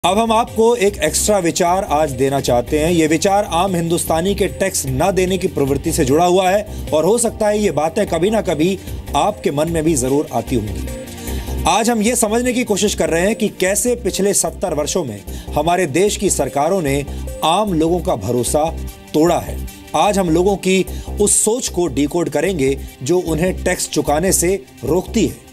अब हम आपको एक एक्स्ट्रा विचार आज देना चाहते हैं। ये विचार आम हिंदुस्तानी के टैक्स न देने की प्रवृत्ति से जुड़ा हुआ है और हो सकता है ये बातें कभी ना कभी आपके मन में भी जरूर आती होंगी। आज हम ये समझने की कोशिश कर रहे हैं कि कैसे पिछले 70 वर्षों में हमारे देश की सरकारों ने आम लोगों का भरोसा तोड़ा है। आज हम लोगों की उस सोच को डिकोड करेंगे जो उन्हें टैक्स चुकाने से रोकती है।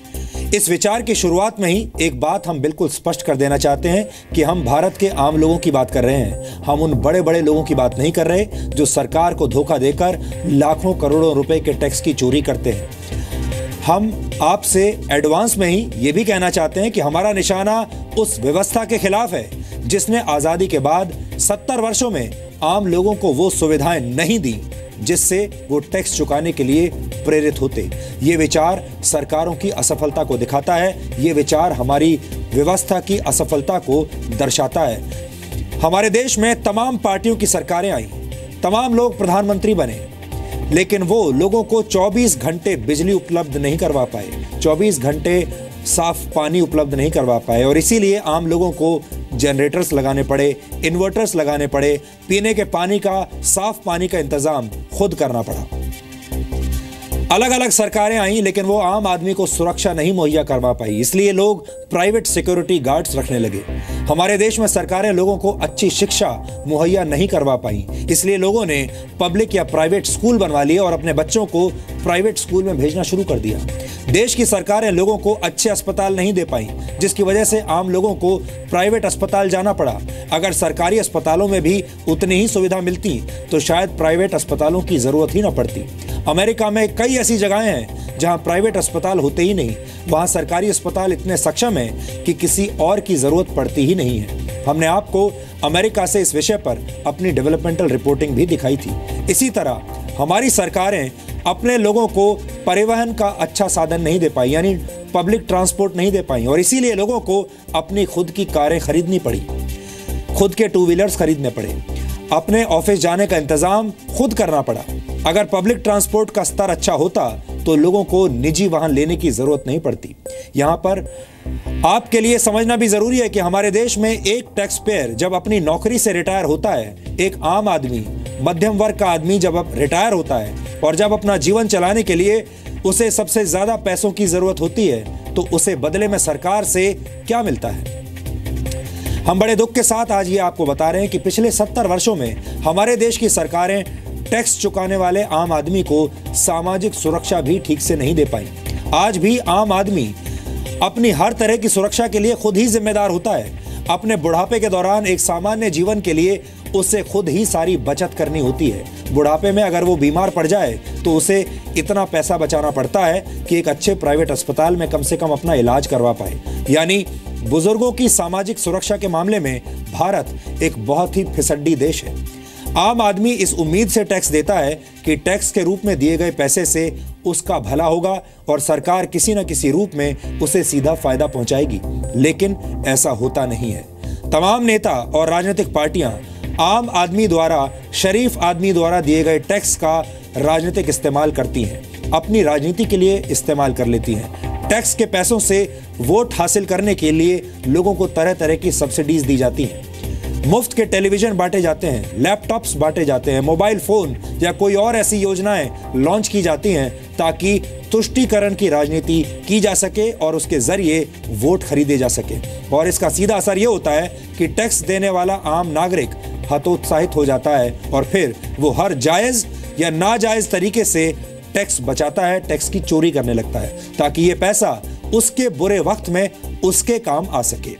इस विचार की शुरुआत में ही एक बात हम बिल्कुल स्पष्ट कर देना चाहते हैं कि हम भारत के आम लोगों की बात कर रहे हैं। हम उन बड़े बड़े लोगों की बात नहीं कर रहे जो सरकार को धोखा देकर लाखों करोड़ों रुपए के टैक्स की चोरी करते हैं। हम आपसे एडवांस में ही ये भी कहना चाहते हैं कि हमारा निशाना उस व्यवस्था के खिलाफ है जिसने आजादी के बाद 70 वर्षों में आम लोगों को वो सुविधाएं नहीं दी जिससे वो टैक्स चुकाने के लिए प्रेरित होते। ये विचार सरकारों की असफलता को दिखाता है। ये विचार हमारी व्यवस्था की असफलता को दर्शाता है। हमारे देश में तमाम पार्टियों की सरकारें आई, तमाम लोग प्रधानमंत्री बने, लेकिन वो लोगों को 24 घंटे बिजली उपलब्ध नहीं करवा पाए, 24 घंटे साफ पानी उपलब्ध नहीं करवा पाए और इसीलिए आम लोगों को जनरेटर्स लगाने पड़े, इन्वर्टर्स लगाने पड़े, पीने के पानी का, साफ पानी का इंतजाम खुद करना पड़ा। अलग अलग सरकारें आई लेकिन वो आम आदमी को सुरक्षा नहीं मुहैया करवा पाई, इसलिए लोग प्राइवेट सिक्योरिटी गार्ड्स रखने लगे। हमारे देश में सरकारें लोगों को अच्छी शिक्षा मुहैया नहीं करवा पाई, इसलिए लोगों ने पब्लिक या प्राइवेट स्कूल बनवा लिए और अपने बच्चों को प्राइवेट स्कूल में भेजना शुरू कर दिया। देश की सरकारें लोगों को अच्छे अस्पताल नहीं दे पाई, जिसकी वजह से आम लोगों को प्राइवेट अस्पताल जाना पड़ा। अगर सरकारी अस्पतालों में भी उतनी ही सुविधा मिलती तो शायद प्राइवेट अस्पतालों की जरूरत ही न पड़ती। अमेरिका में कई ऐसी जगहें हैं जहां प्राइवेट अस्पताल होते ही नहीं, वहां सरकारी अस्पताल इतने सक्षम हैं कि किसी और की जरूरत पड़ती ही नहीं है। हमने आपको अमेरिका से इस विषय पर अपनी डेवलपमेंटल रिपोर्टिंग भी दिखाई थी। इसी तरह हमारी सरकारें अपने लोगों को परिवहन का अच्छा साधन नहीं दे पाई, यानी पब्लिक ट्रांसपोर्ट नहीं दे पाई और इसीलिए लोगों को अपनी खुद की कारें खरीदनी पड़ी, खुद के टू व्हीलर्स खरीदने पड़े, अपने ऑफिस जाने का इंतजाम खुद करना पड़ा। अगर पब्लिक ट्रांसपोर्ट का स्तर अच्छा होता तो लोगों को निजी वाहन लेने की जरूरत नहीं पड़ती। यहाँ पर आपके लिए समझना भी जरूरी है कि हमारे देश में एक टैक्स पेयर जब अपनी नौकरी से रिटायर होता है, एक आम आदमी, मध्यम वर्ग का आदमी जब रिटायर होता है और जब अपना जीवन चलाने के लिए उसे सबसे ज्यादा पैसों की जरूरत होती है तो उसे बदले में सरकार से क्या मिलता है। हम बड़े दुख के साथ आज ये आपको बता रहे हैं कि पिछले 70 वर्षों में हमारे देश की सरकारें टैक्स चुकाने वाले आम आदमी को सामाजिक सुरक्षा भी ठीक से नहीं दे पाई। आज भी आम आदमी अपनी हर तरह की सुरक्षा के लिए खुद ही जिम्मेदार होता है। अपने बुढ़ापे के दौरान एक सामान्य जीवन के लिए उसे खुद ही सारी बचत करनी होती है। बुढ़ापे में अगर वो बीमार पड़ जाए तो उसे इतना पैसा बचाना पड़ता है कि एक अच्छे प्राइवेट अस्पताल में कम से कम अपना इलाज करवा पाए। यानी बुजुर्गों की सामाजिक सुरक्षा के मामले में भारत एक बहुत ही फिसड्डी देश है। आम आदमी इस उम्मीद से टैक्स देता है कि टैक्स के रूप में दिए गए पैसे से उसका भला होगा और सरकार किसी न किसी रूप में उसे सीधा फायदा पहुंचाएगी, लेकिन ऐसा होता नहीं है। तमाम नेता और राजनीतिक पार्टियां आम आदमी द्वारा, शरीफ आदमी द्वारा दिए गए टैक्स का राजनीतिक इस्तेमाल करती हैं, अपनी राजनीति के लिए इस्तेमाल कर लेती हैं। टैक्स के पैसों से वोट हासिल करने के लिए लोगों को तरह तरह की सब्सिडीज दी जाती हैं। मुफ्त के टेलीविजन बांटे जाते हैं, लैपटॉप्स बांटे जाते हैं, मोबाइल फोन या कोई और ऐसी योजनाएं लॉन्च की जाती हैं ताकि तुष्टीकरण की राजनीति की जा सके और उसके जरिए वोट खरीदे जा सके। और इसका सीधा असर यह होता है कि टैक्स देने वाला आम नागरिक हतोत्साहित हो जाता है और फिर वो हर जायज या नाजायज तरीके से टैक्स बचाता है, टैक्स की चोरी करने लगता है ताकि ये पैसा उसके बुरे वक्त में उसके काम आ सके।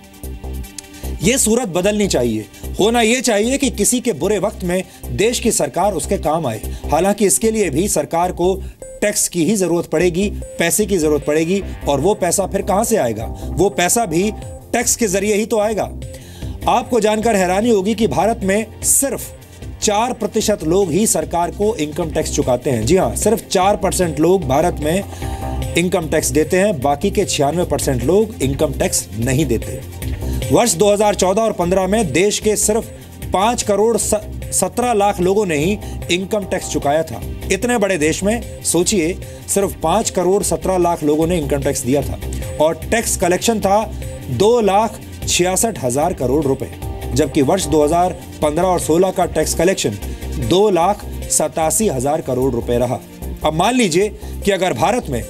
ये सूरत बदलनी चाहिए। होना ये चाहिए कि किसी के बुरे वक्त में देश की सरकार उसके काम आए। हालांकि इसके लिए भी सरकार को टैक्स की ही जरूरत पड़ेगी, पैसे की जरूरत पड़ेगी और वो पैसा फिर कहां से आएगा? वो पैसा भी टैक्स के जरिए ही तो आएगा। आपको जानकर हैरानी होगी कि भारत में सिर्फ 4% लोग ही सरकार को इनकम टैक्स चुकाते हैं। जी हाँ, सिर्फ 4% लोग भारत में इनकम टैक्स देते हैं, बाकी के 96% लोग इनकम टैक्स नहीं देते। वर्ष 2014 और 15 में देश के सिर्फ 5 करोड़ 17 लाख लोगों ने ही इनकम टैक्स चुकाया था। इतने बड़े देश में सोचिए, सिर्फ 5 करोड़ 17 लाख लोगों ने इनकम टैक्स दिया था और टैक्स कलेक्शन था 66,000 करोड़ रुपए, जबकि वर्ष 2015 और 16 का टैक्स कलेक्शन 2,87,000 करोड़ रुपए रहा। अब मान लीजिए कि अगर भारत में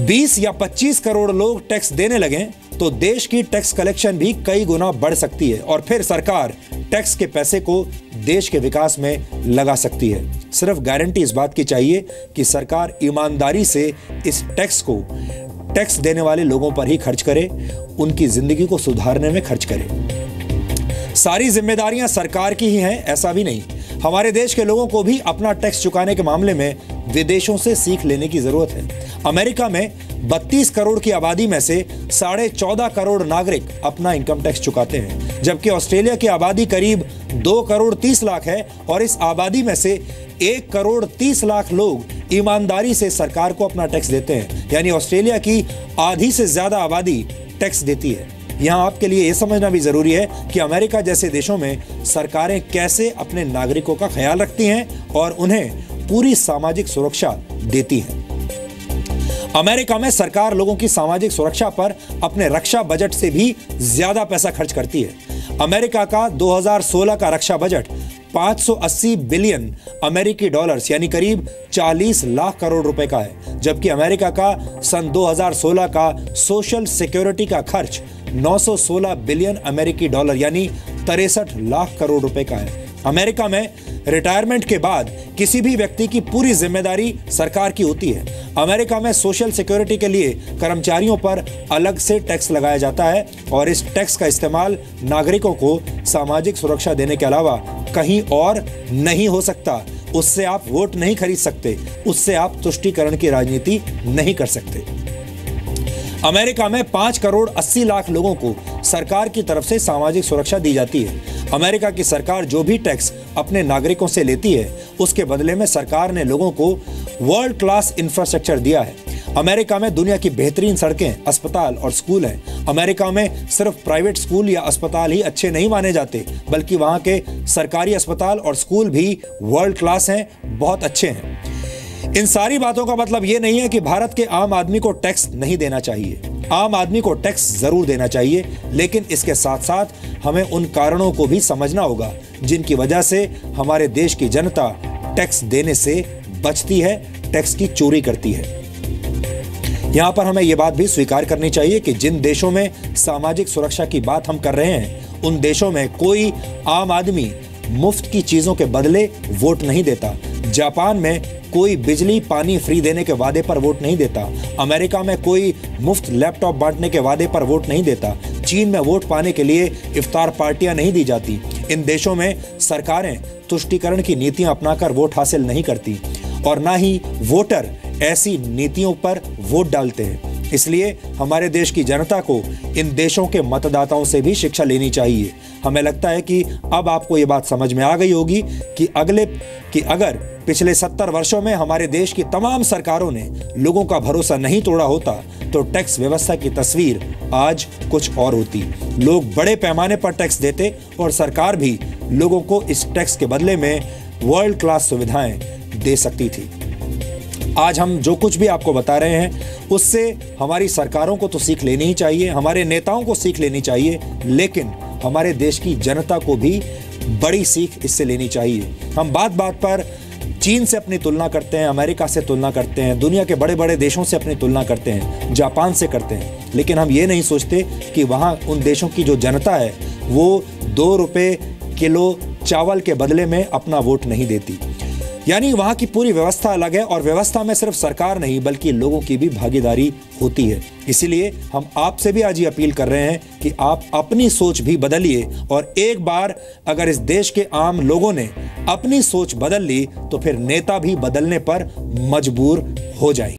20 या 25 करोड़ लोग टैक्स देने लगें तो देश की टैक्स कलेक्शन भी कई गुना बढ़ सकती है और फिर सरकार टैक्स के पैसे को देश के विकास में लगा सकती है। सिर्फ गारंटी इस बात की चाहिए कि सरकार ईमानदारी से इस टैक्स को टैक्स देने वाले लोगों पर ही खर्च करे, उनकी जिंदगी को सुधारने में खर्च करे। सारी जिम्मेदारियां सरकार की ही हैं, ऐसा भी नहीं। हमारे देश के लोगों को भी अपना टैक्स चुकाने के मामले में विदेशों से सीख लेने की जरूरत है। अमेरिका में 32 करोड़ की आबादी में से 14.5 करोड़ नागरिक अपना इनकम टैक्स चुकाते हैं, जबकि ऑस्ट्रेलिया की आबादी करीब 2 करोड़ 30 लाख है और इस आबादी में से 1 करोड़ 30 लाख लोग ईमानदारी से सरकार को अपना टैक्स देते हैं। यानी ऑस्ट्रेलिया की आधी से ज्यादा आबादी टैक्स देती है। यहाँ आपके लिए यह समझना भी जरूरी है कि अमेरिका जैसे देशों में सरकारें कैसे अपने नागरिकों का ख्याल रखती हैं और उन्हें पूरी सामाजिक सुरक्षा देती हैं। अमेरिका में सरकार लोगों की सामाजिक सुरक्षा पर अपने रक्षा बजट से भी ज्यादा पैसा खर्च करती है। अमेरिका का 2016 का रक्षा बजट 580 बिलियन अमेरिकी डॉलर्स यानी करीब 40 लाख करोड़ रुपए का है, जबकि अमेरिका का सन 2016 का सोशल सिक्योरिटी का खर्च 916 बिलियन अमेरिकी डॉलर यानी 63 लाख करोड़ रुपए का है। अमेरिका में रिटायरमेंट के बाद किसी भी व्यक्ति की पूरी जिम्मेदारी सरकार की होती है। अमेरिका में सोशल सिक्योरिटी के लिए कर्मचारियों पर अलग से टैक्स लगाया जाता है और इस टैक्स का इस्तेमाल नागरिकों को सामाजिक सुरक्षा देने के अलावा कहीं और नहीं हो सकता। उससे आप वोट नहीं खरीद सकते, उससे आप तुष्टीकरण की राजनीति नहीं कर सकते। अमेरिका में 5 करोड़ 80 लाख लोगों को सरकार की तरफ से सामाजिक सुरक्षा दी जाती है। अमेरिका की सरकार जो भी टैक्स अपने नागरिकों से लेती है, उसके बदले में सरकार ने लोगों को वर्ल्ड क्लास इंफ्रास्ट्रक्चर दिया है। अमेरिका में दुनिया की बेहतरीन सड़कें, अस्पताल और स्कूल हैं। अमेरिका में सिर्फ प्राइवेट स्कूल या अस्पताल ही अच्छे नहीं माने जाते, बल्कि वहां के सरकारी अस्पताल और स्कूल भी वर्ल्ड क्लास हैं, बहुत अच्छे हैं। इन सारी बातों का मतलब यह नहीं है कि भारत के आम आदमी को टैक्स नहीं देना चाहिए। आम आदमी को टैक्स जरूर देना चाहिए, लेकिन इसके साथ साथ हमें उन कारणों को भी समझना होगा जिनकी वजह से हमारे देश की जनता टैक्स देने से बचती है, टैक्स की चोरी करती है। यहां पर हमें यह बात भी स्वीकार करनी चाहिए कि जिन देशों में सामाजिक सुरक्षा की बात हम कर रहे हैं, उन देशों में कोई आम आदमी मुफ्त की चीजों के बदले वोट नहीं देता। जापान में कोई बिजली पानी फ्री देने के वादे पर वोट नहीं देता। अमेरिका में कोई मुफ्त लैपटॉप बांटने के वादे पर वोट नहीं देता। चीन में वोट पाने के लिए इफ्तार पार्टियां नहीं दी जाती। इन देशों में सरकारें तुष्टीकरण की नीतियां अपनाकर वोट हासिल नहीं करती और ना ही वोटर ऐसी नीतियों पर वोट डालते हैं। इसलिए हमारे देश की जनता को इन देशों के मतदाताओं से भी शिक्षा लेनी चाहिए। हमें लगता है कि अब आपको ये बात समझ में आ गई होगी कि अगर पिछले 70 वर्षों में हमारे देश की तमाम सरकारों ने लोगों का भरोसा नहीं तोड़ा होता तो टैक्स व्यवस्था की तस्वीर आज कुछ और होती। लोग बड़े पैमाने पर टैक्स देते और सरकार भी लोगों को इस टैक्स के बदले में वर्ल्ड क्लास सुविधाएं दे सकती थी। आज हम जो कुछ भी आपको बता रहे हैं उससे हमारी सरकारों को तो सीख लेनी ही चाहिए, हमारे नेताओं को सीख लेनी चाहिए, लेकिन हमारे देश की जनता को भी बड़ी सीख इससे लेनी चाहिए। हम बात बात पर चीन से अपनी तुलना करते हैं, अमेरिका से तुलना करते हैं, दुनिया के बड़े बड़े देशों से अपनी तुलना करते हैं, जापान से करते हैं, लेकिन हम ये नहीं सोचते कि वहाँ उन देशों की जो जनता है वो 2 रुपए किलो चावल के बदले में अपना वोट नहीं देती। यानी वहाँ की पूरी व्यवस्था अलग है और व्यवस्था में सिर्फ सरकार नहीं बल्कि लोगों की भी भागीदारी होती है। इसीलिए हम आपसे भी आज ये अपील कर रहे हैं कि आप अपनी सोच भी बदलिए और एक बार अगर इस देश के आम लोगों ने अपनी सोच बदल ली तो फिर नेता भी बदलने पर मजबूर हो जाएंगे।